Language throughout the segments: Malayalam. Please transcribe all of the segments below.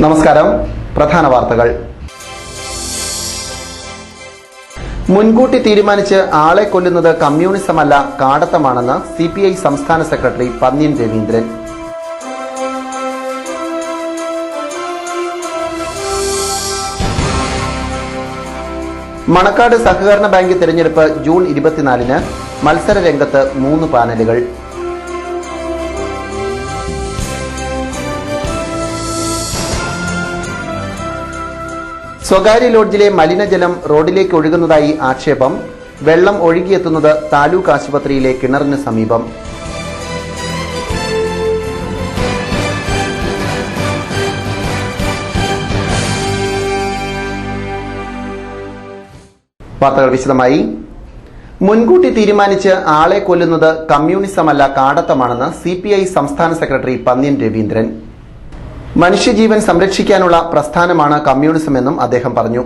നമസ്കാരം. പ്രധാന വാർത്തകൾ. മുൻകൂട്ടി തീരുമാനിച്ച് ആളെ കൊല്ലുന്നത് കമ്മ്യൂണിസമല്ല, കാടത്തമാണെന്ന് CPI സംസ്ഥാന സെക്രട്ടറി പന്ന്യൻ രവീന്ദ്രൻ. മണക്കാട് സഹകരണ ബാങ്ക് തിരഞ്ഞെടുപ്പ് ജൂൺ 24-ന്. മത്സര രംഗത്ത് 3 പാനലുകൾ. സ്വകാര്യ ലോഡ്ജിലെ മലിനജലം റോഡിലേക്ക് ഒഴുകുന്നതായി ആക്ഷേപം. വെള്ളം ഒഴുകിയെത്തുന്നത് താലൂക്ക് ആശുപത്രിയിലെ കിണറിന് സമീപം. വാർത്തകൾ വിശദമായി. മുൻകൂട്ടി തീരുമാനിച്ച് ആളെ കൊല്ലുന്നത് കമ്മ്യൂണിസമല്ല, കാടത്തമാണെന്ന് CPI സംസ്ഥാന സെക്രട്ടറി പന്ന്യൻ രവീന്ദ്രൻ. മനുഷ്യജീവൻ സംരക്ഷിക്കാനുള്ള പ്രസ്ഥാനമാണ് കമ്മ്യൂണിസമെന്നും അദ്ദേഹം പറഞ്ഞു.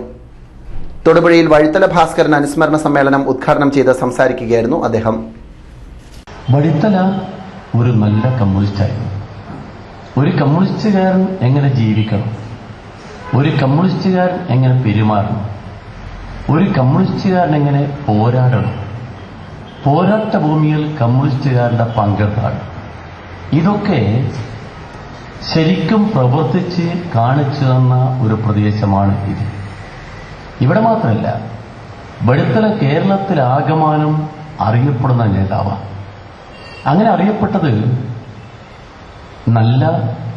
തൊടുപുഴയിൽ വഴുത്തല ഭാസ്കരൻ അനുസ്മരണ സമ്മേളനം ഉദ്ഘാടനം ചെയ്ത് സംസാരിക്കുകയായിരുന്നു അദ്ദേഹം. വഴുത്തല ഒരു നല്ല കമ്മ്യൂണിസ്റ്റായിരുന്നു. ഒരു കമ്മ്യൂണിസ്റ്റുകാരൻ എങ്ങനെ ജീവിക്കണം, ഒരു കമ്മ്യൂണിസ്റ്റുകാരൻ എങ്ങനെ പെരുമാറണം, ഒരു കമ്മ്യൂണിസ്റ്റുകാരൻ എങ്ങനെ പോരാടണം, പോരാട്ട ഭൂമിയിൽ കമ്മ്യൂണിസ്റ്റുകാരുടെ പങ്കെടുത്താണ്. ഇതൊക്കെ ശരിക്കും പ്രവർത്തിച്ച് കാണിച്ചു തന്ന ഒരു പ്രദേശമാണ് ഇത്. ഇവിടെ മാത്രമല്ല, വഴുത്തല കേരളത്തിലാകമാനം അറിയപ്പെടുന്ന നേതാവാണ്. അങ്ങനെ അറിയപ്പെട്ടത് നല്ല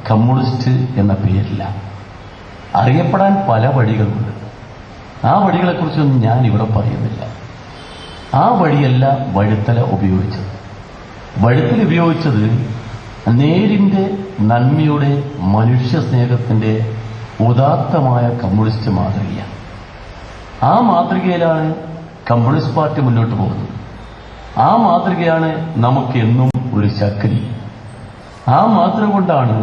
കമ്മ്യൂണിസ്റ്റ് എന്ന പേരില്ല. അറിയപ്പെടാൻ പല വഴികളുണ്ട്. ആ വഴികളെക്കുറിച്ചൊന്നും ഞാൻ ഇവിടെ പറയുന്നില്ല. ആ വഴിയല്ല വഴുത്തല ഉപയോഗിച്ചത്. വഴുത്തല ഉപയോഗിച്ചത് നേരിന്റെ, നന്മയുടെ, മനുഷ്യ സ്നേഹത്തിന്റെ ഉദാത്തമായ കമ്മ്യൂണിസ്റ്റ് മാതൃകയാണ്. ആ മാതൃകയിലാണ് കമ്മ്യൂണിസ്റ്റ് പാർട്ടി മുന്നോട്ട് പോകുന്നത്. ആ മാതൃകയാണ് നമുക്ക് എന്നും ഒരു ശക്തി. ആ മാതൃക കൊണ്ടാണ്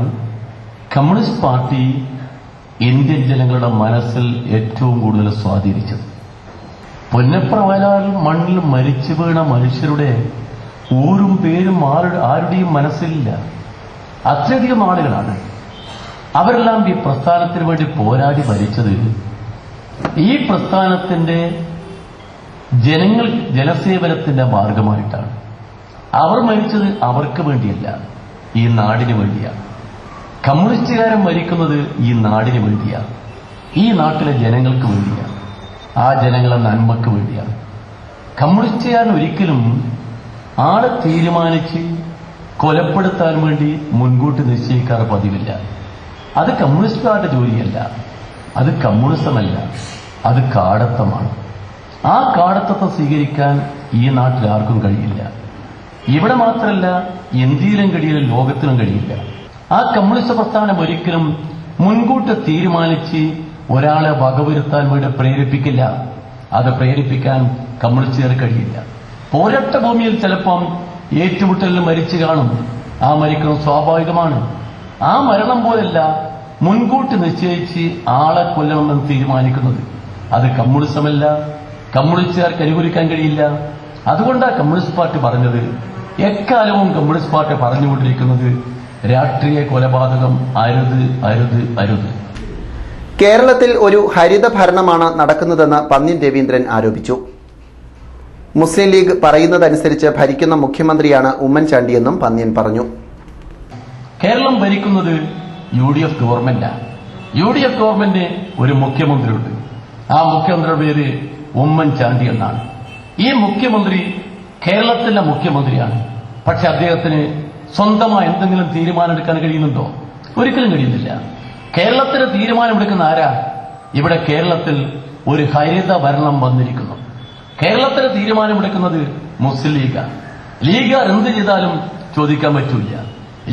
കമ്മ്യൂണിസ്റ്റ് പാർട്ടി ഇന്ത്യൻ ജനങ്ങളുടെ മനസ്സിൽ ഏറ്റവും കൂടുതൽ സ്വാധീനിച്ചത്. പൊന്നപ്ര വയലാറിൽ മണ്ണിൽ മരിച്ചു വീണ മനുഷ്യരുടെ ഊരും പേരും ആരുടെയും മനസ്സിലില്ല. അത്രയധികം ആളുകളാണ്. അവരെല്ലാം ഈ പ്രസ്ഥാനത്തിന് വേണ്ടി പോരാടി മരിച്ചത് ഈ പ്രസ്ഥാനത്തിന്റെ ജനസേവനത്തിന്റെ മാർഗമായിട്ടാണ്. അവർ മരിച്ചത് അവർക്ക് വേണ്ടിയല്ല, ഈ നാടിന് വേണ്ടിയാണ്. കമ്മ്യൂണിസ്റ്റുകാരൻ മരിക്കുന്നത് ഈ നാടിന് വേണ്ടിയാണ്, ഈ നാട്ടിലെ ജനങ്ങൾക്ക് വേണ്ടിയാണ്, ആ ജനങ്ങളെ നന്മക്ക് വേണ്ടിയാണ്. കമ്മ്യൂണിസ്റ്റുകാരൻ ഒരിക്കലും ആളെ തീരുമാനിച്ച് കൊലപ്പെടുത്താൻ വേണ്ടി മുൻകൂട്ടി നിശ്ചയിക്കാറ് പതിവില്ല. അത് കമ്മ്യൂണിസ്റ്റുകാരുടെ ജോലിയല്ല, അത് കമ്മ്യൂണിസമല്ല, അത് കാടത്തമാണ്. ആ കാടത്തത്തെ സ്വീകരിക്കാൻ ഈ നാട്ടിൽ ആർക്കും കഴിയില്ല. ഇവിടെ മാത്രമല്ല, ഇന്ത്യയിലും കഴിയില്ല, ലോകത്തിലും കഴിയില്ല. ആ കമ്മ്യൂണിസ്റ്റ് പ്രസ്ഥാനം ഒരിക്കലും മുൻകൂട്ടി തീരുമാനിച്ച് ഒരാളെ വകവരുത്താൻ വേണ്ടി പ്രേരിപ്പിക്കില്ല. അത് പ്രേരിപ്പിക്കാൻ കമ്മ്യൂണിസ്റ്റുകാർ കഴിയില്ല. പോരാട്ട ഭൂമിയിൽ ചിലപ്പം ഏറ്റുമുട്ടലിൽ മരിച്ചു കാണും. ആ മരിക്കുന്നത് സ്വാഭാവികമാണ്. ആ മരണം പോലല്ല മുൻകൂട്ടി നിശ്ചയിച്ച് ആളെ കൊല്ലണമെന്ന് തീരുമാനിക്കുന്നത്. അത് കമ്മ്യൂണിസമല്ല, കമ്മ്യൂണിസ്റ്റുകാർക്ക് അനുകൂലിക്കാൻ കഴിയില്ല. അതുകൊണ്ടാണ് കമ്മ്യൂണിസ്റ്റ് പാർട്ടി പറഞ്ഞത്, എക്കാലവും കമ്മ്യൂണിസ്റ്റ് പാർട്ടി പറഞ്ഞുകൊണ്ടിരിക്കുന്നത് രാഷ്ട്രീയ കൊലപാതകം അരുത്, അരുത്, അരുത്. കേരളത്തിൽ ഒരു ഹരിത ഭരണമാണ് നടക്കുന്നതെന്ന് പന്ന്യൻ രവീന്ദ്രൻ ആരോപിച്ചു. മുസ്ലിം ലീഗ് പറയുന്നതനുസരിച്ച് ഭരിക്കുന്ന മുഖ്യമന്ത്രിയാണ് ഉമ്മൻചാണ്ടിയെന്നും പന്ന്യൻ പറഞ്ഞു. കേരളം ഭരിക്കുന്നത് UDF ഗവൺമെന്റാണ്. UDF ഗവൺമെന്റ് ഒരു മുഖ്യമന്ത്രിയുണ്ട്. ആ മുഖ്യമന്ത്രിയുടെ പേര് ഉമ്മൻചാണ്ടി എന്നാണ്. ഈ മുഖ്യമന്ത്രി കേരളത്തിലെ മുഖ്യമന്ത്രിയാണ്. പക്ഷെ അദ്ദേഹത്തിന് സ്വന്തമായി എന്തെങ്കിലും തീരുമാനമെടുക്കാൻ കഴിയുന്നുണ്ടോ? ഒരിക്കലും കഴിയുന്നില്ല. കേരളത്തിന് തീരുമാനമെടുക്കുന്ന ആരാ? ഇവിടെ കേരളത്തിൽ ഒരു ഹരിത ഭരണം വന്നിരിക്കുന്നു. കേരളത്തിന് തീരുമാനമെടുക്കുന്നത് മുസ്ലിം ലീഗാണ്. ലീഗുകാർ എന്ത് ചെയ്താലും ചോദിക്കാൻ പറ്റില്ല.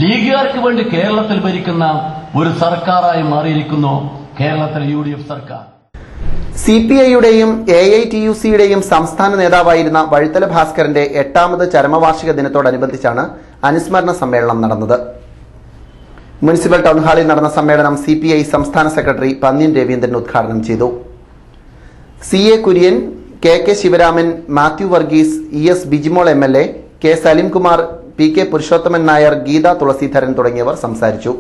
ലീഗുകാർക്ക് വേണ്ടി കേരളത്തിൽ ഭരിക്കുന്ന ഒരു സർക്കാരായി മാറിയിരിക്കുന്നു കേരളത്തിലെ UDF സർക്കാർ. CPIയുടെയും AITUCയുടെയും സംസ്ഥാന നേതാവായിരുന്ന വഴുത്തല ഭാസ്കരന്റെ 8ാമത് ചരമവാർഷിക ദിനത്തോടനുബന്ധിച്ചാണ് അനുസ്മരണ സമ്മേളനം നടന്നത്. മുനിസിപ്പൽ ടൗൺഹാളിൽ നടന്ന സമ്മേളനം CPI സംസ്ഥാന സെക്രട്ടറി പന്ന്യൻ രവീന്ദ്രൻ ഉദ്ഘാടനം ചെയ്തു. CA Kurian, KK Sivaraman, Mathew Varghese, ES Bijimol MLA, K Salim Kumar, PK Purushothaman Nair, Geetha Thulaseedharan തുടങ്ങിയവർ സംസാരിച്ചു.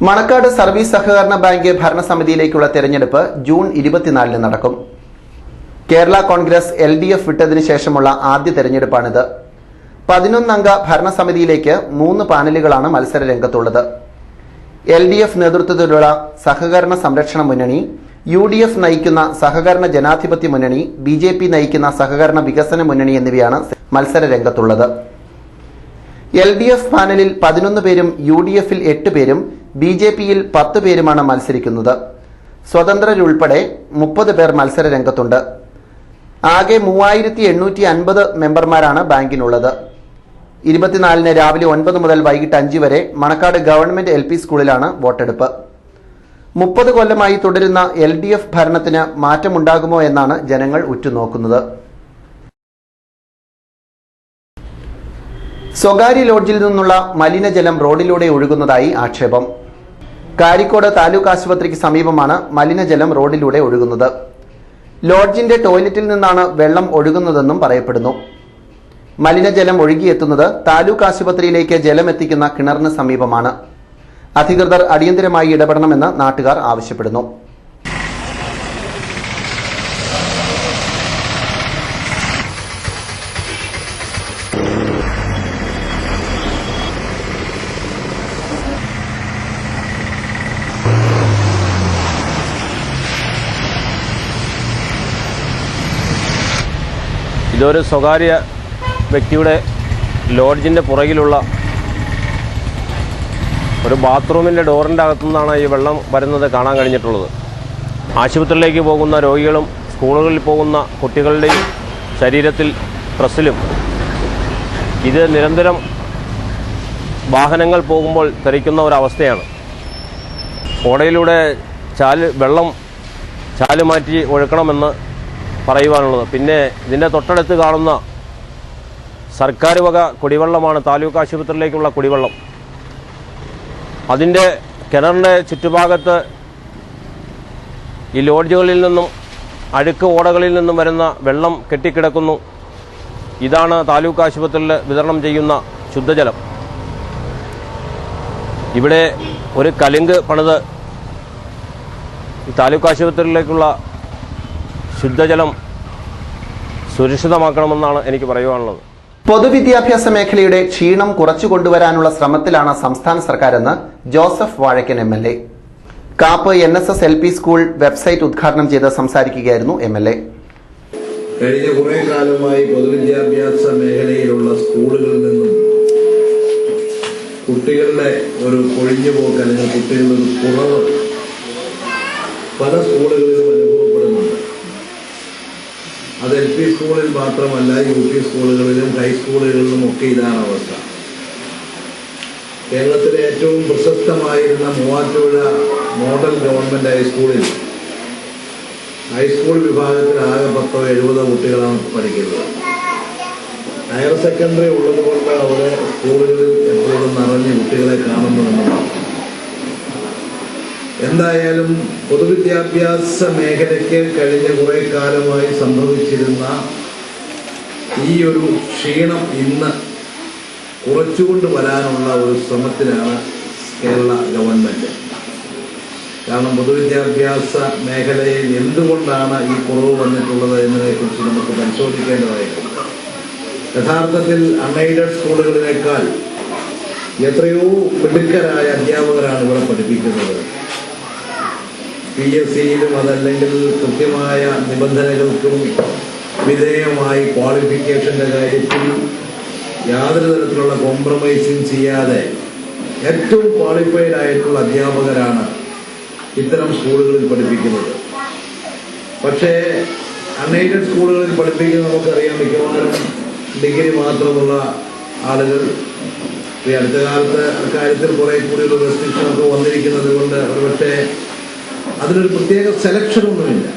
മണക്കാട് സർവീസ് സഹകരണ ബാങ്ക് ഭരണസമിതിയിലേക്കുള്ള തെരഞ്ഞെടുപ്പ് ജൂൺ 24 നടക്കും. കേരള കോൺഗ്രസ് LDF വിട്ടതിനു ശേഷമുള്ള ആദ്യ തെരഞ്ഞെടുപ്പാണിത്. 11 അംഗ ഭരണസമിതിയിലേക്ക് 3 പാനലുകളാണ് മത്സര രംഗത്തുള്ളത്. LDF നേതൃത്വത്തിലുള്ള സഹകരണ സംരക്ഷണ മുന്നണി, UDF നയിക്കുന്ന സഹകരണ ജനാധിപത്യ മുന്നണി, BJP നയിക്കുന്ന സഹകരണ വികസന മുന്നണി എന്നിവയാണ് മത്സര രംഗത്തുള്ളത്. LDF പാനലിൽ 11 പേരും UDFൽ 8 പേരും BJPയിൽ 10 പേരുമാണ് മത്സരിക്കുന്നത്. സ്വതന്ത്രരുൾപ്പെടെ 30 പേർ മത്സര രംഗത്തുണ്ട്. ആകെ 3850 മെമ്പർമാരാണ് ബാങ്കിനുള്ളത്. 24-ന് രാവിലെ 9 മുതൽ വൈകിട്ട് 5 വരെ മണക്കാട് ഗവൺമെന്റ് LP സ്കൂളിലാണ് വോട്ടെടുപ്പ്. 30 കൊല്ലമായി തുടരുന്ന LDF ഭരണത്തിന് മാറ്റമുണ്ടാകുമോ എന്നാണ് ജനങ്ങൾ ഉറ്റുനോക്കുന്നത്. സ്വകാര്യ ലോഡ്ജിൽ നിന്നുള്ള മലിനജലം റോഡിലൂടെ ഒഴുകുന്നതായി ആക്ഷേപം. കാരിക്കോട് താലൂക്ക് ആശുപത്രിക്ക് സമീപമാണ് മലിനജലം റോഡിലൂടെ ഒഴുകുന്നത്. ലോഡ്ജിന്റെ ടോയ്ലറ്റിൽ നിന്നാണ് വെള്ളം ഒഴുകുന്നതെന്നും പറയപ്പെടുന്നു. മലിനജലം ഒഴുകിയെത്തുന്നത് താലൂക്ക് ആശുപത്രിയിലേക്ക് ജലം എത്തിക്കുന്ന കിണറിന് സമീപമാണ്. അധികൃതർ അടിയന്തരമായി ഇടപെടണമെന്ന് നാട്ടുകാർ ആവശ്യപ്പെടുന്നു. ഇതൊരു സ്വകാര്യ വ്യക്തിയുടെ ലോഡ്ജിൻ്റെ പുറകിലുള്ള ഒരു ബാത്റൂമിൻ്റെ ഡോറിൻ്റെ അകത്തുനിന്നാണ് ഈ വെള്ളം വരുന്നത് കാണാൻ കഴിഞ്ഞിട്ടുള്ളത്. ആശുപത്രിയിലേക്ക് പോകുന്ന രോഗികളും സ്കൂളുകളിൽ പോകുന്ന കുട്ടികളുടെയും ശരീരത്തിൽ ഡ്രസ്സിലും ഇത് നിരന്തരം വാഹനങ്ങൾ പോകുമ്പോൾ തെറിക്കുന്ന ഒരവസ്ഥയാണ്. ഓടയിലൂടെ വെള്ളം ചാല് മാറ്റി ഒഴുക്കണമെന്ന് പറയുവാനുള്ളത്. പിന്നെ ഇതിൻ്റെ തൊട്ടടുത്ത് കാണുന്ന സർക്കാർ വക കുടിവെള്ളമാണ് താലൂക്ക് ആശുപത്രിയിലേക്കുള്ള കുടിവെള്ളം. അതിൻ്റെ കിണറിൻ്റെ ചുറ്റുഭാഗത്ത് ഈ ലോഡ്ജുകളിൽ നിന്നും അഴുക്ക് ഓടകളിൽ നിന്നും വരുന്ന വെള്ളം കെട്ടിക്കിടക്കുന്നു. ഇതാണ് താലൂക്ക് ആശുപത്രിയിൽ വിതരണം ചെയ്യുന്ന ശുദ്ധജലം. ഇവിടെ ഒരു കലുങ്ക് പണിത് ഈ താലൂക്ക് ആശുപത്രിയിലേക്കുള്ള ശുദ്ധജലം സുരക്ഷിതമാക്കണമെന്നാണ് എനിക്ക് പറയുവാനുള്ളത്. പൊതുവിദ്യാഭ്യാസ മേഖലയുടെ ക്ഷീണം കുറച്ചു കൊണ്ടുവരാനുള്ള ശ്രമത്തിലാണ് സംസ്ഥാന സർക്കാരെന്ന് Joseph Vazhakkan MLA. Kapp NSS LP school website ഉദ്ഘാടനം ചെയ്ത് സംസാരിക്കുകയായിരുന്നു MLA. കഴിഞ്ഞ കുറെ കാലമായി പൊതുവിദ്യാഭ്യാസ മേഖലയിലുള്ള സ്കൂളുകളിൽ നിന്നും കുട്ടികളുടെ ഒരു കൊഴിഞ്ഞുപോക്ക് അല്ലെങ്കിൽ കുട്ടികളുടെ ഒരു കുറവ് പല സ്കൂളുകളിലും അനുഭവപ്പെടുന്നുണ്ട്. അത് LP സ്കൂളിൽ മാത്രമല്ല, UP സ്കൂളുകളിലും ഹൈസ്കൂളുകളിലും ഒക്കെ ഇതാണ് അവസ്ഥ. കേരളത്തിലെ ഏറ്റവും പ്രശസ്തമായിരുന്ന മൂവാറ്റുപുഴ മോഡൽ ഗവൺമെന്റ് ഹൈസ്കൂൾ വിഭാഗത്തിൽ ആകെ 10-70 കുട്ടികളാണ് പഠിക്കുന്നത്. ഹയർ സെക്കൻഡറി ഉള്ളതുകൊണ്ട് അവിടെ സ്കൂളുകളിൽ എപ്പോഴും നിറഞ്ഞ് കുട്ടികളെ കാണുന്നുണ്ടെന്നാണ്. എന്തായാലും പൊതുവിദ്യാഭ്യാസ മേഖലയ്ക്ക് കഴിഞ്ഞ കുറെ കാലമായി സംഭവിച്ചിരുന്ന ഈ ഒരു ക്ഷീണം ഇന്ന് കുറച്ചുകൊണ്ട് വരാനുള്ള ഒരു ശ്രമത്തിലാണ് കേരള ഗവൺമെന്റ്. കാരണം പൊതുവിദ്യാഭ്യാസ മേഖലയിൽ എന്തുകൊണ്ടാണ് ഈ കുറവ് വന്നിട്ടുള്ളത് എന്നതിനെക്കുറിച്ച് നമുക്ക് പരിശോധിക്കേണ്ടതായിട്ടുണ്ട്. യഥാർത്ഥത്തിൽ അൺഎയ്ഡഡ് സ്കൂളുകളിനേക്കാൾ എത്രയോ മിടുക്കരായ അധ്യാപകരാണ് ഇവിടെ പഠിപ്പിക്കുന്നത്. PSCയിലും അതല്ലെങ്കിൽ കൃത്യമായ നിബന്ധനകൾക്കും വിധേയമായി ക്വാളിഫിക്കേഷന്റെ കാര്യത്തിൽ യാതൊരു തരത്തിലുള്ള കോംപ്രമൈസും ചെയ്യാതെ ഏറ്റവും ക്വാളിഫൈഡ് ആയിട്ടുള്ള അധ്യാപകരാണ് ഇത്തരം സ്കൂളുകളിൽ പഠിപ്പിക്കുന്നത്. പക്ഷേ അൺഎയ്ഡഡ് സ്കൂളുകളിൽ പഠിപ്പിക്കുന്നത് നമുക്കറിയാം, മിക്കവാറും ഡിഗ്രി മാത്രമുള്ള ആളുകൾ. ഈ അടുത്ത കാലത്ത് അക്കാര്യത്തിൽ കുറെ കൂടി ഒരു റെസ്ട്രിക്ഷനൊക്കെ വന്നിരിക്കുന്നത് കൊണ്ട് ഒരുപക്ഷെ അതിനൊരു പ്രത്യേക സെലക്ഷനൊന്നുമില്ല.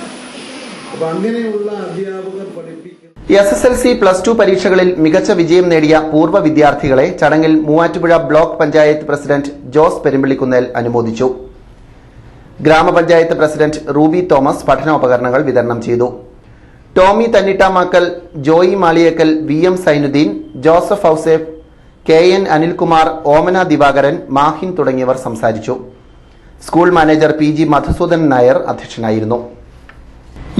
അപ്പൊ അങ്ങനെയുള്ള അധ്യാപകർ പഠിപ്പിക്കും. SSLC+2 പരീക്ഷകളിൽ മികച്ച വിജയം നേടിയ പൂർവ്വ വിദ്യാർത്ഥികളെ ചടങ്ങിൽ മൂവാറ്റുപുഴ ബ്ലോക്ക് പഞ്ചായത്ത് പ്രസിഡന്റ് ജോസ് പെരുമ്പിള്ളിക്കുന്നേൽ അനുമോദിച്ചു. ഗ്രാമപഞ്ചായത്ത് പ്രസിഡന്റ് റൂബി തോമസ് പഠനോപകരണങ്ങൾ വിതരണം ചെയ്തു. ടോമി തന്നിട്ടാമാക്കൽ, ജോയി മാളിയേക്കൽ, VM സൈനുദ്ദീൻ, ജോസഫ് ഔസേഫ്, KN അനിൽകുമാർ, ഓമന ദിവാകരൻ, മാഹിൻ തുടങ്ങിയവർ സംസാരിച്ചു. School manager PG Madhusudan Nair അധ്യക്ഷനായിരുന്നു.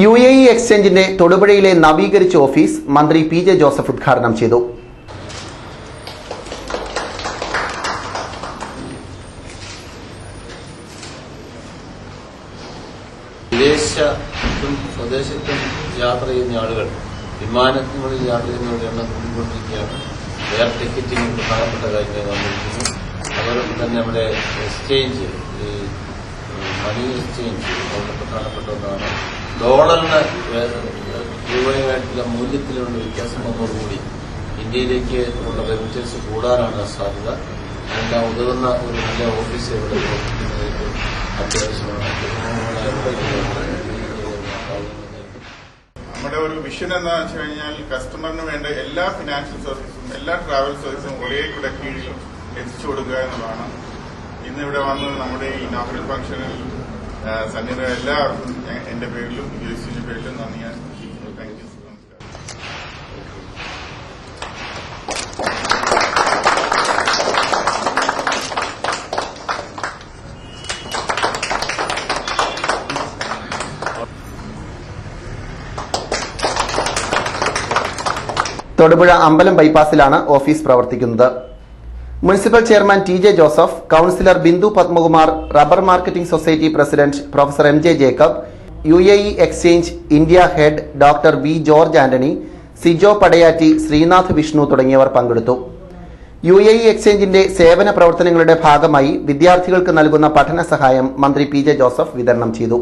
UAE എക്സ്ചേഞ്ചിന്റെ തൊടുപുഴയിലെ നവീകരിച്ച ഓഫീസ് മന്ത്രി PJ ജോസഫ് ഉദ്ഘാടനം ചെയ്തു. വിദേശത്തും സ്വദേശത്തും യാത്ര ചെയ്യുന്ന ആളുകൾ വിമാനങ്ങളിൽ യാത്ര ചെയ്യുന്നവരുടെ എണ്ണം കൂടിക്കൊണ്ടിരിക്കുകയാണ്. എയർ ടിക്കറ്റിംഗ് പ്രധാനപ്പെട്ട കാര്യമായി വന്നിരിക്കുന്നു. അതോടൊപ്പം തന്നെ നമ്മുടെ എക്സ്ചേഞ്ച്, ഈ മണി എക്സ്ചേഞ്ച് വളരെ പ്രധാനപ്പെട്ട ഒന്നാണ്. ഡോളറിന് രൂപയുമായിട്ടുള്ള മൂല്യത്തിലുള്ള വ്യത്യാസം വന്നതോടുകൂടി ഇന്ത്യയിലേക്ക് ഉള്ള റെമിറ്റൻസ് കൂടാനാണ് സാധ്യത. അതിനെല്ലാം ഉതകുന്ന ഒരു നല്ല ഓഫീസ് ഇവിടെ പ്രവർത്തിക്കുന്നതിൽ അത്യാവശ്യമാണ്. നമ്മുടെ ഒരു വിഷൻ എന്ന് വെച്ച് കഴിഞ്ഞാൽ കസ്റ്റമറിന് വേണ്ട എല്ലാ ഫിനാൻഷ്യൽ സർവീസും എല്ലാ ട്രാവൽ സർവീസും ഒരേ കൂടെ കീഴിൽ എത്തിച്ചു കൊടുക്കുക എന്നുള്ളതാണ്. ഇന്നിവിടെ വന്ന് നമ്മുടെ ഈ ഇനാഗുറൽ ഫംഗ്ഷനിൽ സന്നിധ എല്ലാവർക്കും എന്റെ പേരിലും USCന്റെ പേരിലും നന്ദി ഞാൻ അറിയിക്കുന്നു. Thank you. തൊടുപുഴ അമ്പലം ബൈപ്പാസിലാണ് ഓഫീസ് പ്രവർത്തിക്കുന്നത്. Municipal chairman TJ Joseph, councillor Bindu Padmakumar, rubber marketing society president professor MJ Jacob, UAE exchange India head doctor V George Antony, Sijo Padayatti, Sreenath Vishnu തുടങ്ങിയവർ പങ്കെടുത്തു. UAE എക്സ്ചേഞ്ചിന്റെ സേവന പ്രവർത്തനങ്ങളുടെ ഭാഗമായി വിദ്യാർത്ഥികൾക്ക് നൽകുന്ന പഠന സഹായം മന്ത്രി PJ ജോസഫ് വിതരണം ചെയ്തു.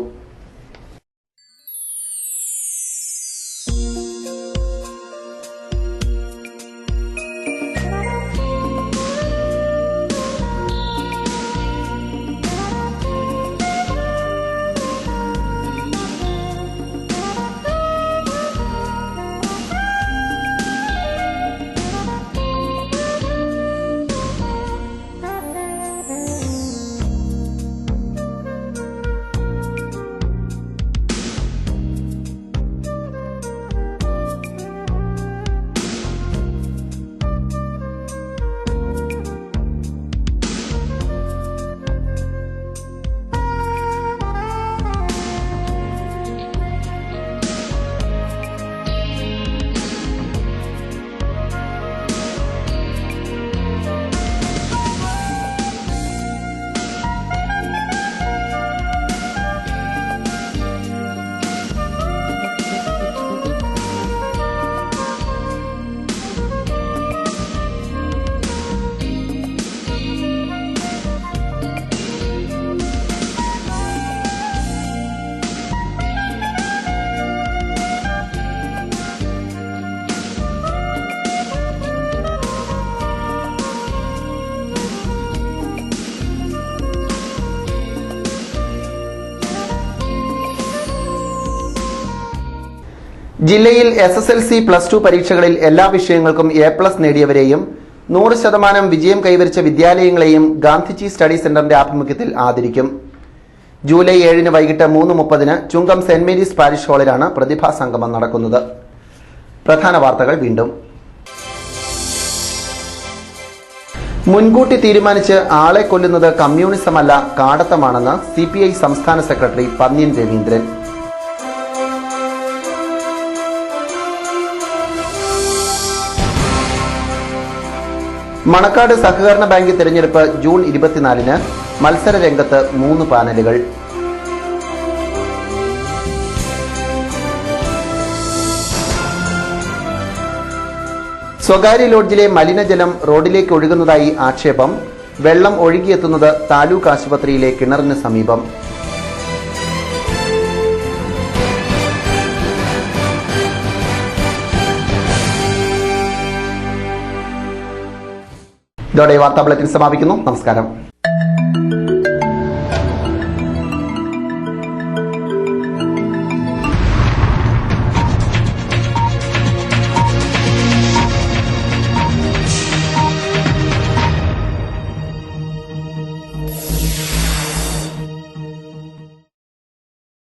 ജില്ലയിൽ SSLC +2 പരീക്ഷകളിൽ എല്ലാ വിഷയങ്ങൾക്കും A+ നേടിയവരെയും 100% വിജയം കൈവരിച്ച വിദ്യാലയങ്ങളെയും ഗാന്ധിജി സ്റ്റഡി സെന്ററിന്റെ ആഭിമുഖ്യത്തിൽ ആദരിക്കും. ജൂലൈ 7 വൈകിട്ട് 3:30 ചുങ്കം സെന്റ് മേരീസ് പാരിഷ് ഹാളിലാണ് പ്രതിഭാ സംഗമം നടക്കുന്നത്. പ്രധാന വാർത്തകൾ വീണ്ടും. മുൻകൂട്ടി തീരുമാനിച്ച് ആളെ കൊല്ലുന്നത് കമ്മ്യൂണിസമല്ല, കാടത്തമാണെന്ന് CPI സംസ്ഥാന സെക്രട്ടറി പന്ന്യൻ രവീന്ദ്രൻ. മണക്കാട് സഹകരണ ബാങ്ക് തെരഞ്ഞെടുപ്പ് ജൂൺ 24-ന്. മത്സര രംഗത്ത് 3 പാനലുകൾ. സ്വകാര്യ ലോഡ്ജിലെ മലിനജലം റോഡിലേക്ക് ഒഴുകുന്നതായി ആക്ഷേപം. വെള്ളം ഒഴുകിയെത്തുന്നത് താലൂക്ക് ആശുപത്രിയിലെ കിണറിന് സമീപം. ഇതോടെ വാർത്താ ബുള്ളറ്റിൻ സമാപിക്കുന്നു. നമസ്കാരം.